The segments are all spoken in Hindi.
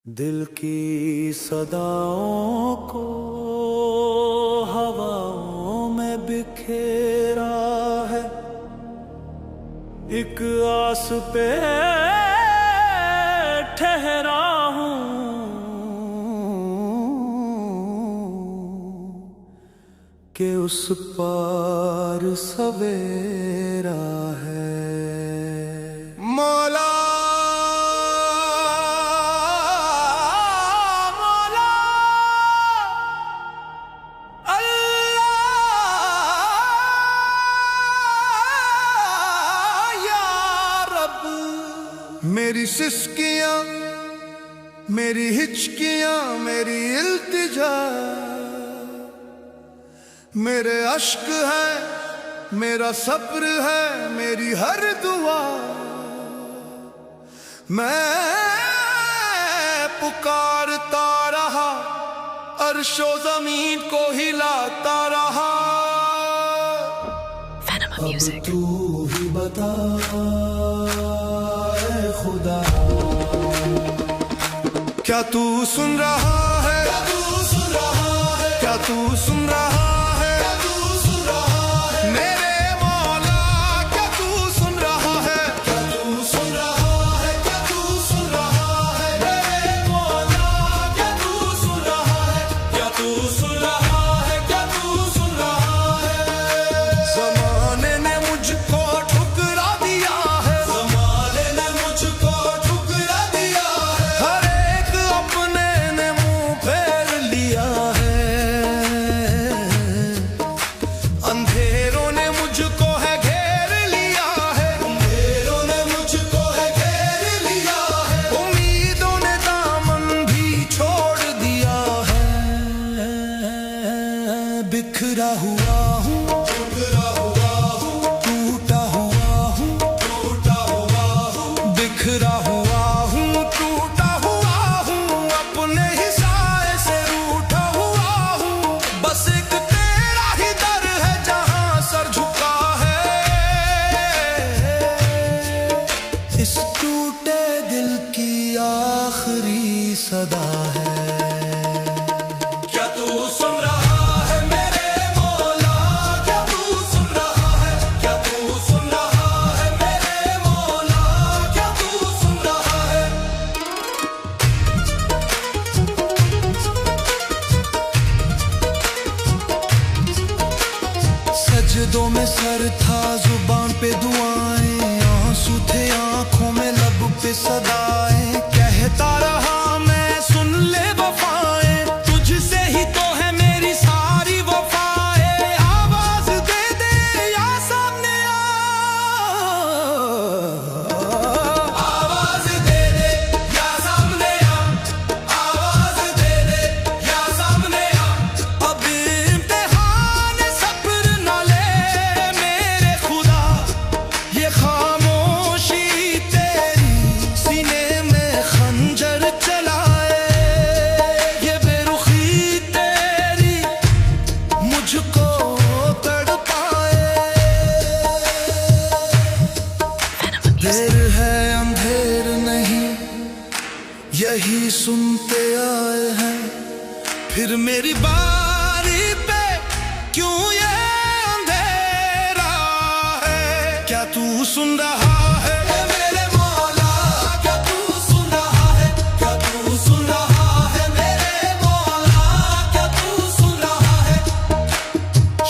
दिल की सदाओं को हवाओं में बिखेरा है, एक आस पे ठहरा हूँ कि उस पार सवेरा है। मौला मेरी सिसकियां, मेरी हिचकियां, मेरी इल्तिजा, मेरे अश्क है, मेरा सब्र है, मेरी हर दुआ। मैं पुकारता रहा, अर्शो जमीन को हिलाता रहा। अब तू ही बता खुदा, क्या तू सुन रहा है? क्या तू सुन रहा है? क्या तू सुन रहा है? क्या तू सुन रहा है? मेरे मौला, क्या तू सुन रहा है? क्या तू सुन रहा है? क्या तू सुन रहा है? मेरे मौला, क्या तू सुन रहा है? क्या तू सुन रहा है? क्या तू सुन रहा है? ज़माने ने मुझको ठुकरा दिया है, ज़माने ने मुझको ठुकरा दिया है, हर एक अपने ने मुंह फेर लिया है। अंधेरों ने मुझको है घेर लिया है, अंधेरों ने मुझको है घेर लिया है, उम्मीदों ने दामन भी छोड़ दिया है। बिखरा हुआ हूँ, टूटा हुआ हूँ, टूटा हुआ हूँ, टूटा हुआ हूँ, बिखरा हुआ हूँ, टूटा हुआ हूँ, अपने ही साए से रूठा हुआ हूँ। बस एक तेरा ही दर है जहाँ सर झुका है। इस टूटे दिल की आखिरी सदा है। क्या तू सुन रहा है मेरे मौला? क्या तू सुन रहा है? क्या तू सुन रहा है मेरे मौला? क्या तू सुन रहा है? सजदों में सर था, जुबान पे दुआएं, आंसू थे आंखों में, लब पे सदाएं। कहता रहा मैं, सुन ले वफाएं, तुझसे ही तो है मेरी सारी वफाएं। आवाज दे दे या सामने आ, आवाज दे दे या सामने आ, आवाज दे दे या सामने आ। अब इम्तिहान सब्र न ले मेरे खुदा, ये खामोशी तेरी सीने में खंजर चलाए, ये बेरुखी तेरी मुझको तड़पाए। देर है अंधेर नहीं, यही सुनते आए हैं, फिर मेरी बारी पे क्यों ये अंधेरा है? क्या तू सुन रहा है मेरे मौला? क्या तू सुन रहा है? क्या तू सुन रहा है मेरे मौला? क्या तू सुन रहा है?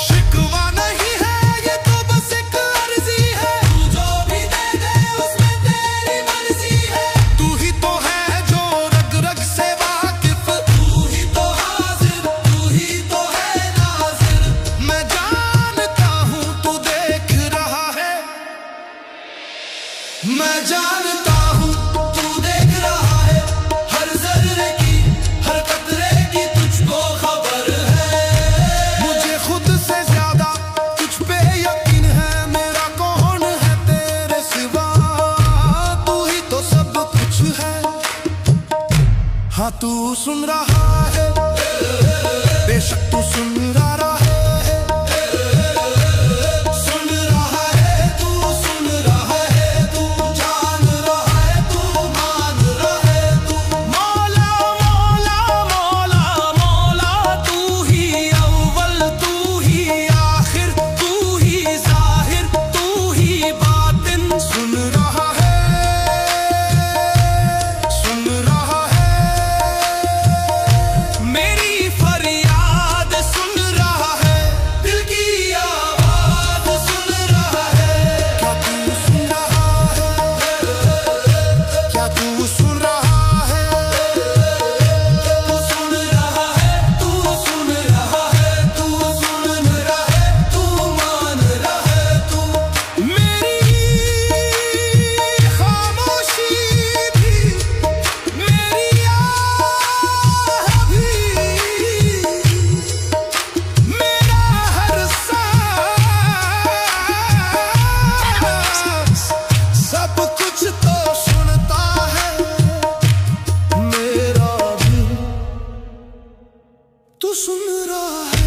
शिकवा नहीं है ये तो बस एक अर्जी है, तू जो भी दे दे उसमें तेरी मर्जी है। तू ही तो है जो रग रग से वाकिफ, तू ही तो हाजिर, तू ही तो है नाजिर। मैं जानता हूँ तू देख रहा है, मैं जानता हूँ तू देख रहा है, हर जर्रे की, हर कतरे की तुझको खबर है। मुझे खुद से ज्यादा तुझ पे यकीन है, मेरा कौन है तेरे सिवा? तू ही तो सब कुछ है। हाँ तू सुन रहा है, बेशक तू सुन रहा है, सुन रहा है, तू सुन रहा है, तू जान रहा है, तू मान रहा है, तू मौला तू सुन रहा है?